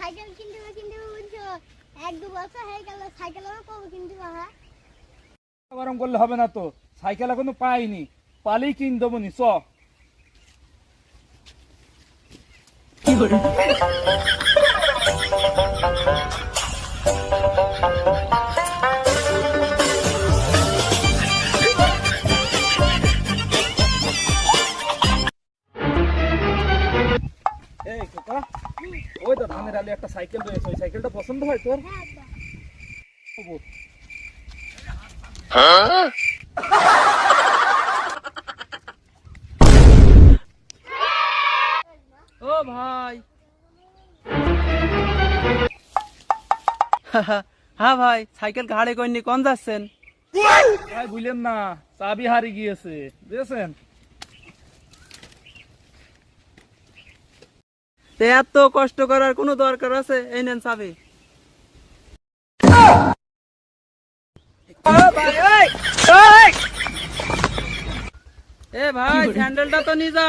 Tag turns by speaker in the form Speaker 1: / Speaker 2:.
Speaker 1: Cycle কিনতে বুঝছো 1-2 বছর হয়ে গেল সাইকেল আবার কবে কিনতে হ্যাঁ
Speaker 2: গরম করলে হবে না তো, সাইকেল এখনো পাইনি, পালেই কিন দেবো নি। চ এই খোকা, ওই তো ধানের আলী একটা সাইকেল রয়েছে, ওই সাইকেলটা পছন্দ হয় তোর?
Speaker 1: হ্যাঁ আব্বা
Speaker 3: ও ভাই হ্যাঁ ভাই, সাইকেল ঘাড়ে কইনি কোন যাচ্ছেন?
Speaker 2: ভাই বুঝলেন না, চাবি হারিয়ে গিয়েছে বুঝেছেন।
Speaker 3: তে এত কষ্ট করার কোনো দরকার আছে? এই নেন চাবি। এ ভাই, স্যান্ডেলটা তো নিয়ে যা।